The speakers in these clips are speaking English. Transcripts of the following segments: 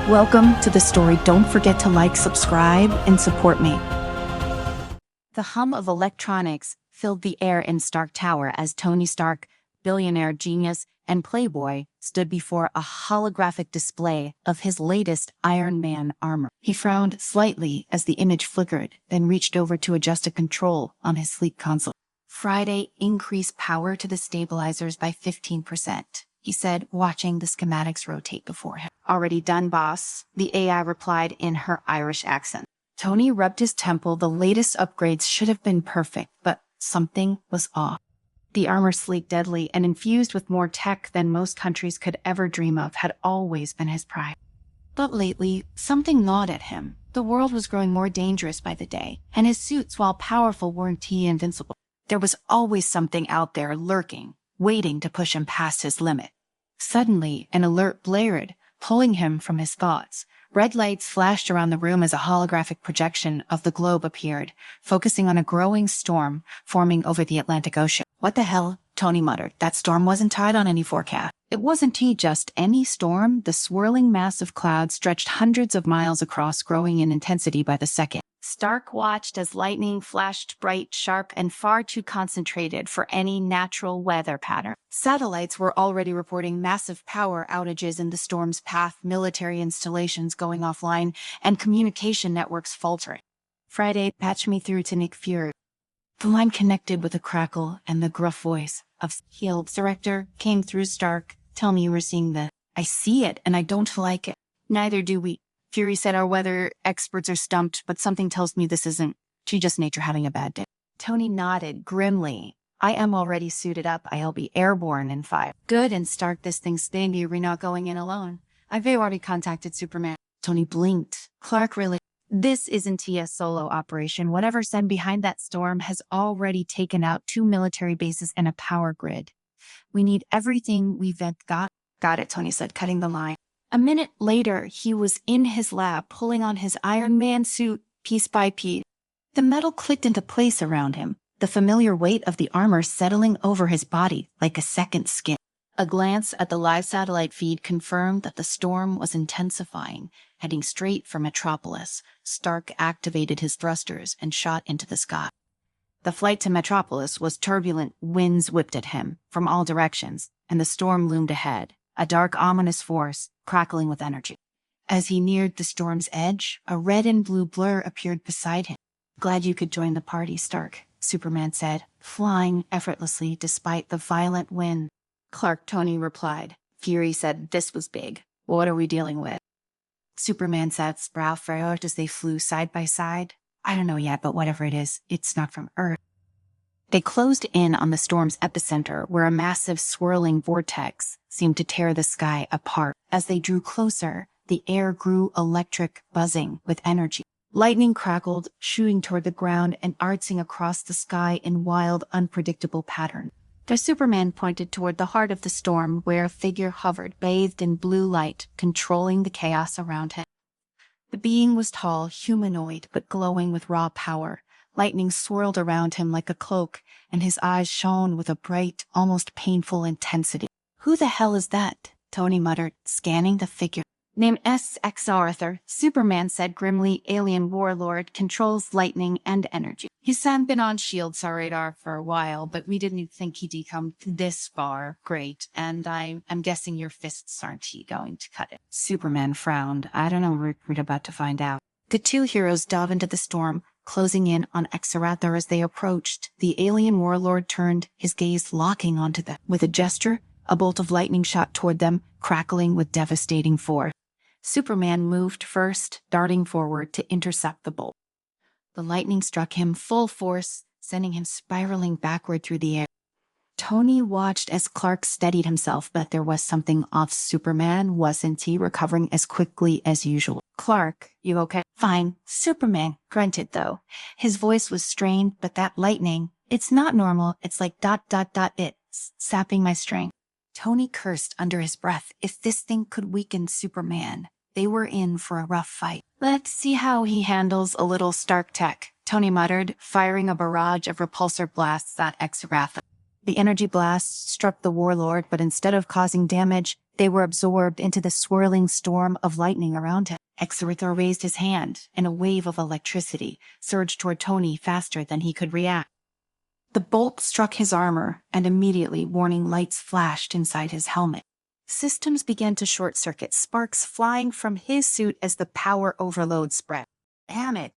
Welcome to the story. Don't forget to like, subscribe, and support me. The hum of electronics filled the air in Stark Tower as Tony Stark, billionaire genius and playboy, stood before a holographic display of his latest Iron Man armor. He frowned slightly as the image flickered, then reached over to adjust a control on his sleek console. Friday increased power to the stabilizers by 15%, he said, watching the schematics rotate before him. Already done, boss, the AI replied in her Irish accent. Tony rubbed his temple. The latest upgrades should have been perfect, but something was off. The armor, sleek, deadly, and infused with more tech than most countries could ever dream of, had always been his pride. But lately, something gnawed at him. The world was growing more dangerous by the day, and his suits, while powerful, weren't he invincible. There was always something out there lurking, waiting to push him past his limit. Suddenly, an alert blared, pulling him from his thoughts. Red lights flashed around the room as a holographic projection of the globe appeared, focusing on a growing storm forming over the Atlantic Ocean. What the hell? Tony muttered. That storm wasn't tied on any forecast. It wasn't just any storm. The swirling mass of clouds stretched hundreds of miles across, growing in intensity by the second. Stark watched as lightning flashed bright, sharp, and far too concentrated for any natural weather pattern. Satellites were already reporting massive power outages in the storm's path, military installations going offline, and communication networks faltering. Friday, patch me through to Nick Fury. The line connected with a crackle, and the gruff voice of Field Director came through. Stark, tell me you were seeing this. I see it, and I don't like it. Neither do we. Fury said our weather experts are stumped, but something tells me this isn't just nature having a bad day. Tony nodded grimly. I am already suited up. I'll be airborne in 5. Good, and Stark, this thing's stingy. We're not going in alone. I've already contacted Superman. Tony blinked. Clark, really? This isn't a solo operation. Whatever's sent behind that storm has already taken out 2 military bases and a power grid. We need everything we've got. Got it, Tony said, cutting the line. A minute later, he was in his lab, pulling on his Iron Man suit piece by piece. The metal clicked into place around him, the familiar weight of the armor settling over his body like a second skin. A glance at the live satellite feed confirmed that the storm was intensifying, heading straight for Metropolis. Stark activated his thrusters and shot into the sky. The flight to Metropolis was turbulent. Winds whipped at him from all directions, and the storm loomed ahead, a dark, ominous force crackling with energy. As he neared the storm's edge, a red and blue blur appeared beside him. Glad you could join the party, Stark, Superman said, flying effortlessly despite the violent wind. Clark, Tony replied. Fury said this was big. What are we dealing with? Superman sat brow furrowed as they flew side by side. I don't know yet, but whatever it is, it's not from Earth. They closed in on the storm's epicenter, where a massive swirling vortex seemed to tear the sky apart. As they drew closer, the air grew electric, buzzing with energy. Lightning crackled, shooting toward the ground and arcing across the sky in wild, unpredictable pattern. The Superman pointed toward the heart of the storm, where a figure hovered, bathed in blue light, controlling the chaos around him. The being was tall, humanoid, but glowing with raw power. Lightning swirled around him like a cloak, and his eyes shone with a bright, almost painful intensity. Who the hell is that? Tony muttered, scanning the figure. Named S.X. Arthur, Superman said grimly. Alien warlord, controls lightning and energy. He's been on S.H.I.E.L.D.'s radar for a while, but we didn't think he'd come this far. Great, and I'm guessing your fists aren't going to cut it. Superman frowned. I don't know, we're about to find out. The two heroes dove into the storm, closing in on Exarathar as they approached. The alien warlord turned, his gaze locking onto them. With a gesture, a bolt of lightning shot toward them, crackling with devastating force. Superman moved first, darting forward to intercept the bolt. The lightning struck him full force, sending him spiraling backward through the air. Tony watched as Clark steadied himself, but there was something off. Superman wasn't recovering as quickly as usual. Clark, you okay? Fine, Superman grunted though. His voice was strained, but that lightning, it's not normal. It's like ... it's sapping my strength. Tony cursed under his breath. If this thing could weaken Superman, they were in for a rough fight. Let's see how he handles a little Stark tech, Tony muttered, firing a barrage of repulsor blasts at Exarathar. The energy blasts struck the warlord, but instead of causing damage, they were absorbed into the swirling storm of lightning around him. Exquisite raised his hand, and a wave of electricity surged toward Tony faster than he could react. The bolt struck his armor, and immediately warning lights flashed inside his helmet. Systems began to short-circuit, sparks flying from his suit as the power overload spread. Damn it!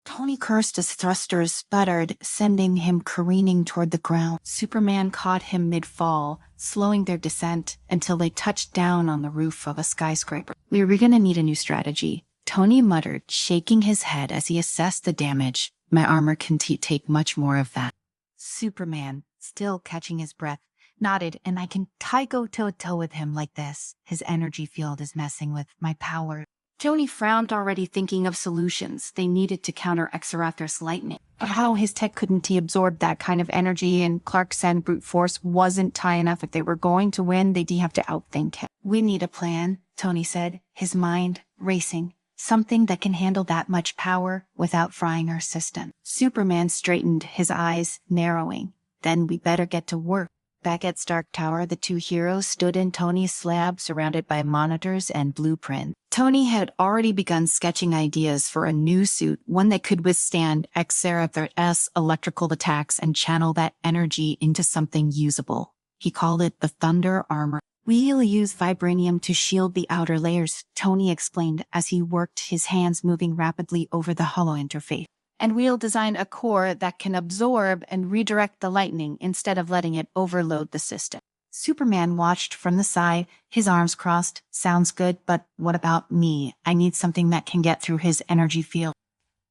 Tony cursed as thrusters sputtered, sending him careening toward the ground. Superman caught him mid-fall, slowing their descent until they touched down on the roof of a skyscraper. "We were gonna need a new strategy," Tony muttered, shaking his head as he assessed the damage. "My armor can take much more of that." Superman, still catching his breath, nodded. "And I can go toe-to-toe with him like this. His energy field is messing with my power." Tony frowned, already thinking of solutions they needed to counter Exquisite's lightning. But how his tech couldn't he absorb that kind of energy, and Clark said brute force wasn't high enough. If they were going to win, they'd have to outthink him. "We need a plan," Tony said, his mind racing. "Something that can handle that much power without frying our system." Superman straightened, his eyes narrowing. "Then we better get to work." Back at Stark Tower, the two heroes stood in Tony's slab, surrounded by monitors and blueprints. Tony had already begun sketching ideas for a new suit, one that could withstand Exquisite's electrical attacks and channel that energy into something usable. He called it the Thunder Armor. "We'll use vibranium to shield the outer layers," Tony explained as he worked, his hands moving rapidly over the hollow interface. "And we'll design a core that can absorb and redirect the lightning instead of letting it overload the system." Superman watched from the side, his arms crossed. "Sounds good, but what about me? I need something that can get through his energy field."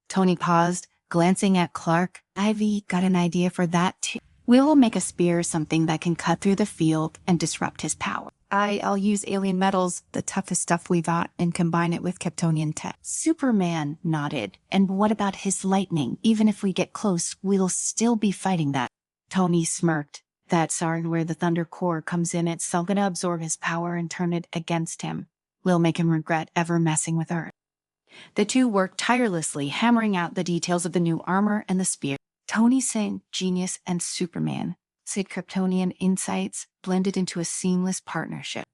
Tony paused, glancing at Clark. "I've got an idea for that too. We'll make a spear, something that can cut through the field and disrupt his power. I'll use alien metals, the toughest stuff we got, and combine it with Kryptonian tech." Superman nodded. "And what about his lightning? Even if we get close, we'll still be fighting that." Tony smirked. "That's where the Thunder Core comes in. It's all gonna absorb his power and turn it against him. We'll make him regret ever messing with Earth." The two worked tirelessly, hammering out the details of the new armor and the spear. Tony said genius and Superman said Kryptonian insights blended into a seamless partnership.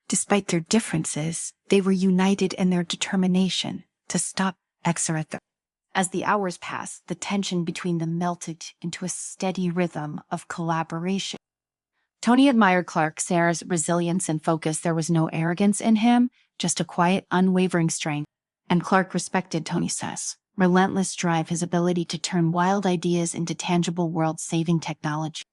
Despite their differences, they were united in their determination to stop Exquisite. As the hours passed, the tension between them melted into a steady rhythm of collaboration. Tony admired Clark's resilience and focus. There was no arrogance in him, just a quiet, unwavering strength. And Clark respected Tony's relentless drive, his ability to turn wild ideas into tangible world-saving technology.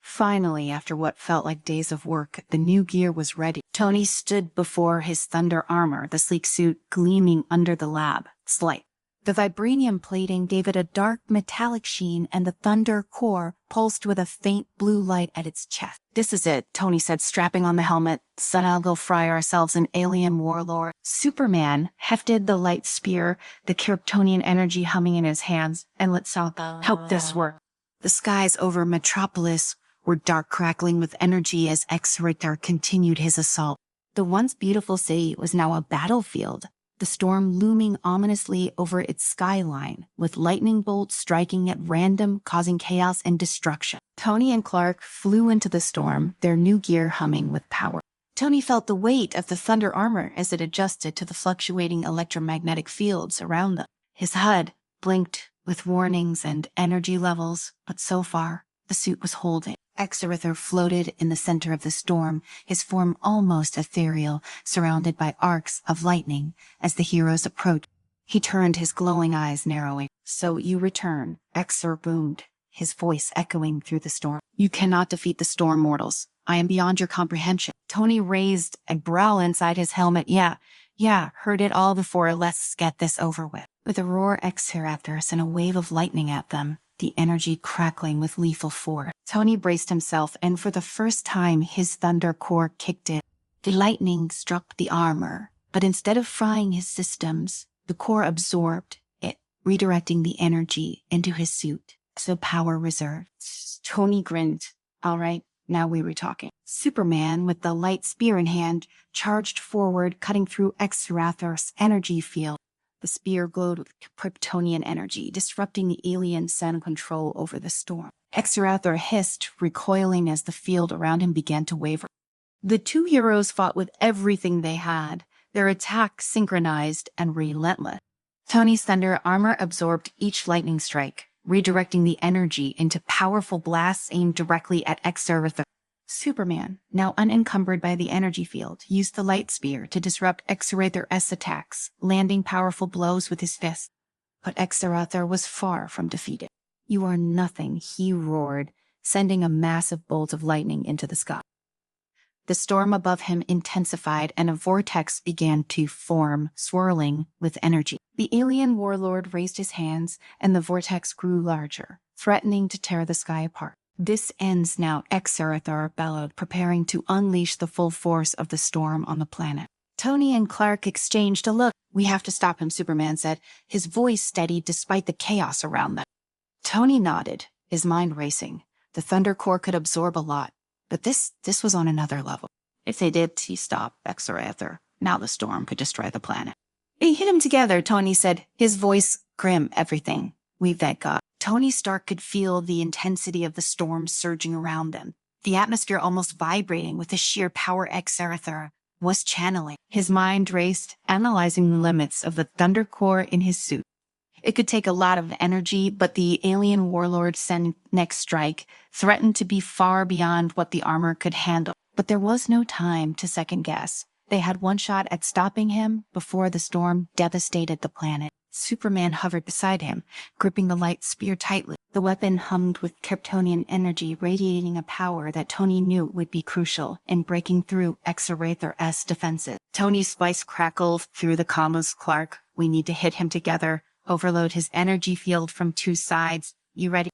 Finally, after what felt like days of work, the new gear was ready. Tony stood before his Thunder Armor, the sleek suit gleaming under the lab light. The vibranium plating gave it a dark metallic sheen, and the Thunder Core pulsed with a faint blue light at its chest. "This is it," Tony said, strapping on the helmet. "Son, I'll go fry ourselves an alien warlord." Superman hefted the light spear, the Kryptonian energy humming in his hands. "And let's all help this work." The skies over Metropolis were dark, crackling with energy as Exquisite continued his assault. The once beautiful city was now a battlefield, the storm looming ominously over its skyline, with lightning bolts striking at random, causing chaos and destruction. Tony and Clark flew into the storm, their new gear humming with power. Tony felt the weight of the Thunder Armor as it adjusted to the fluctuating electromagnetic fields around them. His HUD blinked with warnings and energy levels, but so far, the suit was holding. Exquisite floated in the center of the storm, his form almost ethereal, surrounded by arcs of lightning. As the heroes approached, he turned, his glowing eyes narrowing. "So you return," Exquisite boomed, his voice echoing through the storm. "You cannot defeat the storm, mortals. I am beyond your comprehension." Tony raised a brow inside his helmet. Yeah, heard it all before. Let's get this over with." With a roar, Exquisite and a wave of lightning at them, the energy crackling with lethal force. Tony braced himself, and for the first time, his Thunder Core kicked in. The lightning struck the armor, but instead of frying his systems, the core absorbed it, redirecting the energy into his suit, so power reserved. Tony grinned. "All right, now we were talking." Superman, with the light spear in hand, charged forward, cutting through Exquisite's energy field. The spear glowed with Kryptonian energy, disrupting the alien sun control over the storm. Exarathor hissed, recoiling as the field around him began to waver. The two heroes fought with everything they had, their attack synchronized and relentless. Tony's thunder armor absorbed each lightning strike, redirecting the energy into powerful blasts aimed directly at Exarathor. Superman, now unencumbered by the energy field, used the light spear to disrupt Exarathor's attacks, landing powerful blows with his fists. But Exarathor was far from defeated. "You are nothing," he roared, sending a massive bolt of lightning into the sky. The storm above him intensified and a vortex began to form, swirling with energy. The alien warlord raised his hands and the vortex grew larger, threatening to tear the sky apart. "This ends now," Exarathor bellowed, preparing to unleash the full force of the storm on the planet. Tony and Clark exchanged a look. "We have to stop him," Superman said, his voice steady despite the chaos around them. Tony nodded, his mind racing. The Thunder Core could absorb a lot, but this was on another level. If they did, he stopped Exarathor. Now the storm could destroy the planet. "They hit him together," Tony said, his voice grim. "Everything. We've that got." Tony Stark could feel the intensity of the storm surging around them, the atmosphere almost vibrating with the sheer power Exarathor was channeling. His mind raced, analyzing the limits of the Thunder Core in his suit. It could take a lot of energy, but the alien warlord's next strike threatened to be far beyond what the armor could handle. But there was no time to second guess. They had one shot at stopping him before the storm devastated the planet. Superman hovered beside him, gripping the light spear tightly. The weapon hummed with Kryptonian energy, radiating a power that Tony knew would be crucial in breaking through Exarathor's defenses. Tony's voice crackled through the comms. "Clark, we need to hit him together. Overload his energy field from two sides. You ready?"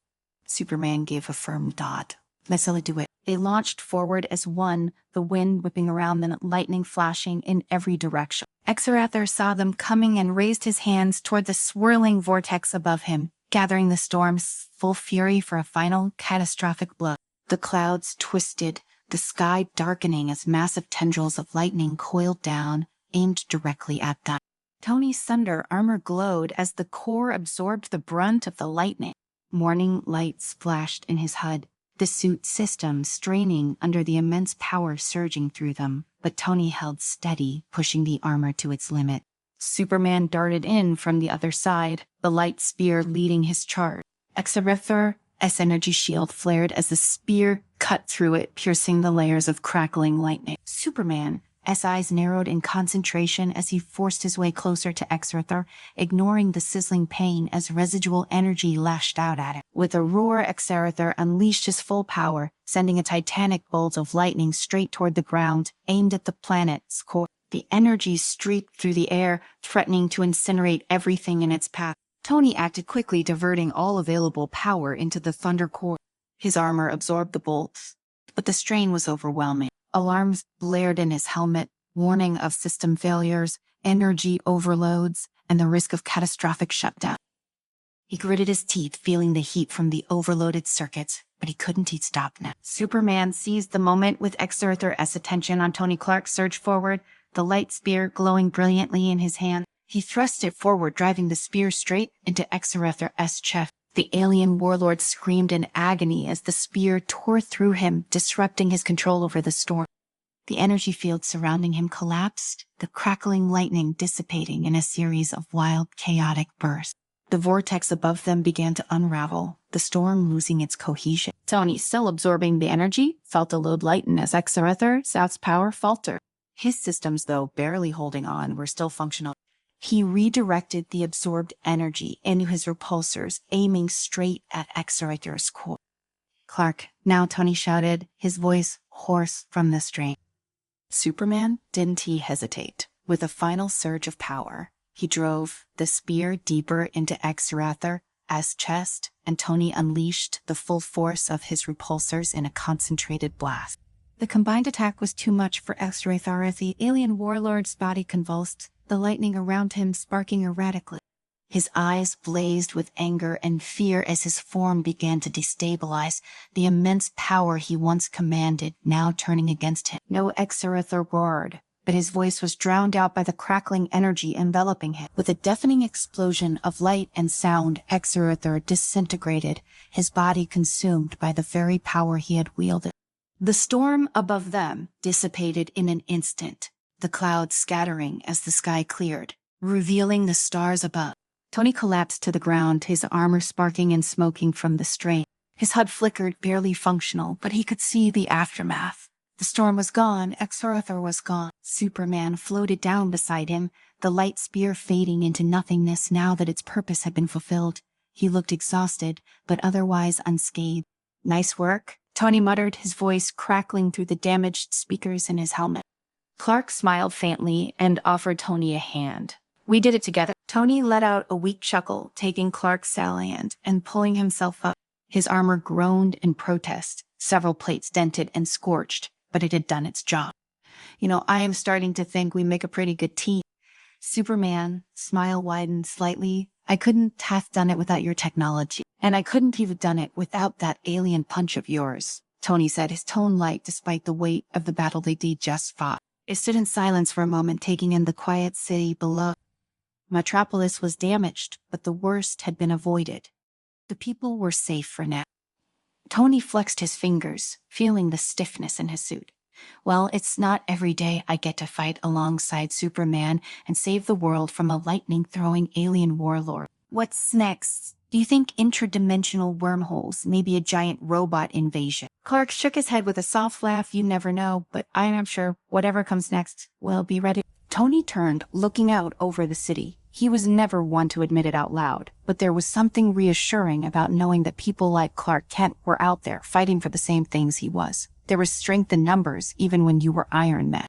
Superman gave a firm nod. "Let's do it." They launched forward as one, the wind whipping around them, lightning flashing in every direction. Exarathor saw them coming and raised his hands toward the swirling vortex above him, gathering the storm's full fury for a final catastrophic blow. The clouds twisted, the sky darkening as massive tendrils of lightning coiled down, aimed directly at them. Tony's thunder armor glowed as the core absorbed the brunt of the lightning. Morning light splashed in his HUD, the suit systems straining under the immense power surging through them, but Tony held steady, pushing the armor to its limit. Superman darted in from the other side, the light spear leading his charge. Exarathor's energy shield flared as the spear cut through it, piercing the layers of crackling lightning. Superman's eyes narrowed in concentration as he forced his way closer to Exarathor, ignoring the sizzling pain as residual energy lashed out at him. With a roar, Exarathor unleashed his full power, sending a titanic bolt of lightning straight toward the ground, aimed at the planet's core. The energy streaked through the air, threatening to incinerate everything in its path. Tony acted quickly, diverting all available power into the Thunder Core. His armor absorbed the bolts, but the strain was overwhelming. Alarms blared in his helmet, warning of system failures, energy overloads, and the risk of catastrophic shutdown. He gritted his teeth, feeling the heat from the overloaded circuits, but he couldn't stop now. Superman seized the moment with Exarathor's attention on Tony. Clark surged forward, the light spear glowing brilliantly in his hand. He thrust it forward, driving the spear straight into Exarathor's chest. The alien warlord screamed in agony as the spear tore through him, disrupting his control over the storm. The energy field surrounding him collapsed, the crackling lightning dissipating in a series of wild, chaotic bursts. The vortex above them began to unravel, the storm losing its cohesion. Tony, still absorbing the energy, felt the load lighten as Exarathor's power faltered. His systems, though barely holding on, were still functional. He redirected the absorbed energy into his repulsors, aiming straight at Exarathor's core. "Clark, now," Tony shouted, his voice hoarse from the strain. Superman didn't hesitate. With a final surge of power, he drove the spear deeper into Exarathor's chest, and Tony unleashed the full force of his repulsors in a concentrated blast. The combined attack was too much for Exarathor as the alien warlord's body convulsed, the lightning around him sparking erratically. His eyes blazed with anger and fear as his form began to destabilize, the immense power he once commanded now turning against him. No, Exarathor roared. but his voice was drowned out by the crackling energy enveloping him. With a deafening explosion of light and sound, Exquisite disintegrated, his body consumed by the very power he had wielded. The storm above them dissipated in an instant, the clouds scattering as the sky cleared, revealing the stars above. Tony collapsed to the ground, his armor sparking and smoking from the strain. His HUD flickered, barely functional, but he could see the aftermath. The storm was gone, Exquisite was gone. Superman floated down beside him, the light spear fading into nothingness now that its purpose had been fulfilled. He looked exhausted, but otherwise unscathed. "Nice work," Tony muttered, his voice crackling through the damaged speakers in his helmet. Clark smiled faintly and offered Tony a hand. "We did it together." Tony let out a weak chuckle, taking Clark's hand and pulling himself up. His armor groaned in protest, several plates dented and scorched, but it had done its job. I am starting to think we make a pretty good team." Superman's smile widened slightly. "I couldn't have done it without your technology, and I couldn't have done it without that alien punch of yours," Tony said, his tone light despite the weight of the battle they just fought. They stood in silence for a moment, taking in the quiet city below. Metropolis was damaged, but the worst had been avoided. The people were safe for now. Tony flexed his fingers, feeling the stiffness in his suit. "Well, it's not every day I get to fight alongside Superman and save the world from a lightning-throwing alien warlord. What's next? Do you think interdimensional wormholes, maybe a giant robot invasion?" Clark shook his head with a soft laugh. "You never know, but I am sure whatever comes next, we'll be ready." Tony turned, looking out over the city. He was never one to admit it out loud, but there was something reassuring about knowing that people like Clark Kent were out there fighting for the same things he was. There was strength in numbers, even when you were Iron Man.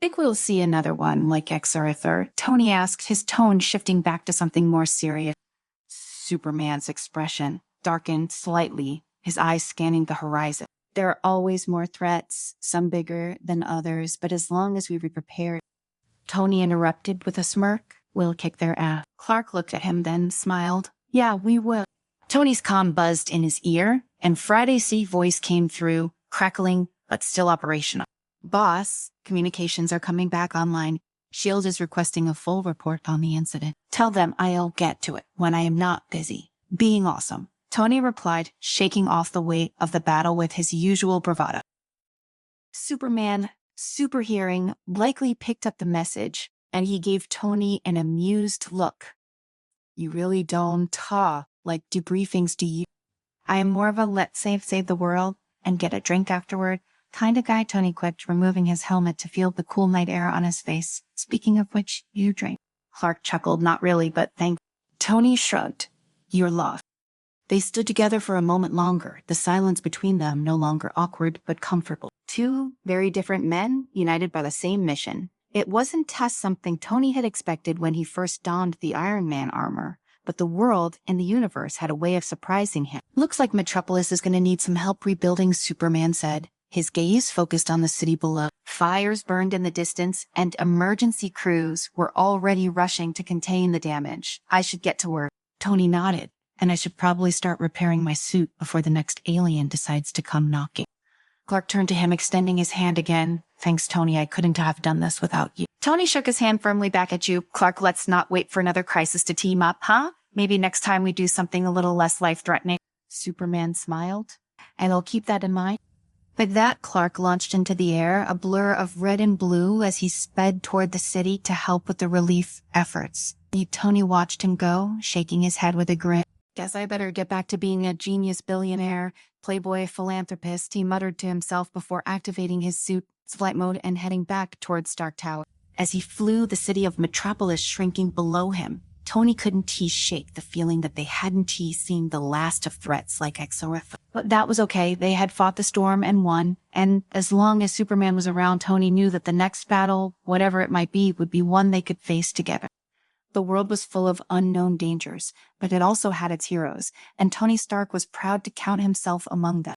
"Think we'll see another one like Exquisite?" Tony asked, his tone shifting back to something more serious. Superman's expression darkened slightly, his eyes scanning the horizon. "There are always more threats, some bigger than others, but as long as we be prepared." Tony interrupted with a smirk. "We'll kick their ass." Clark looked at him, then smiled. "Yeah, we will." Tony's comm buzzed in his ear, and Friday's voice came through, crackling but still operational. "Boss, communications are coming back online. S.H.I.E.L.D. is requesting a full report on the incident. Tell them I'll get to it when I am not busy. Being awesome." Tony replied, shaking off the weight of the battle with his usual bravado. Superman, super hearing, likely picked up the message, and he gave Tony an amused look. "You really don't talk like debriefings, do you?" "I am more of a let's save the world and get a drink afterward kind of guy," Tony quipped, removing his helmet to feel the cool night air on his face. "Speaking of which, you drink." Clark chuckled, "Not really, but thanks." Tony shrugged. "You're lost." They stood together for a moment longer, the silence between them no longer awkward but comfortable. Two very different men, united by the same mission. It wasn't something Tony had expected when he first donned the Iron Man armor, but the world and the universe had a way of surprising him. "Looks like Metropolis is going to need some help rebuilding," Superman said. His gaze focused on the city below. Fires burned in the distance, and emergency crews were already rushing to contain the damage. "I should get to work." Tony nodded. "And I should probably start repairing my suit before the next alien decides to come knocking." Clark turned to him, extending his hand again. "Thanks, Tony. I couldn't have done this without you." Tony shook his hand firmly back at you. "Clark, let's not wait for another crisis to team up, huh? Maybe next time we do something a little less life-threatening." Superman smiled. "And I'll keep that in mind." With that, Clark launched into the air, a blur of red and blue as he sped toward the city to help with the relief efforts. Tony watched him go, shaking his head with a grin. "Guess I better get back to being a genius billionaire, playboy philanthropist," he muttered to himself before activating his suit's flight mode and heading back towards Stark Tower. As he flew, the city of Metropolis shrinking below him, Tony couldn't shake the feeling that they hadn't seen the last of threats like Exquisite. But that was okay. They had fought the storm and won, and as long as Superman was around, Tony knew that the next battle, whatever it might be, would be one they could face together. The world was full of unknown dangers, but it also had its heroes, and Tony Stark was proud to count himself among them.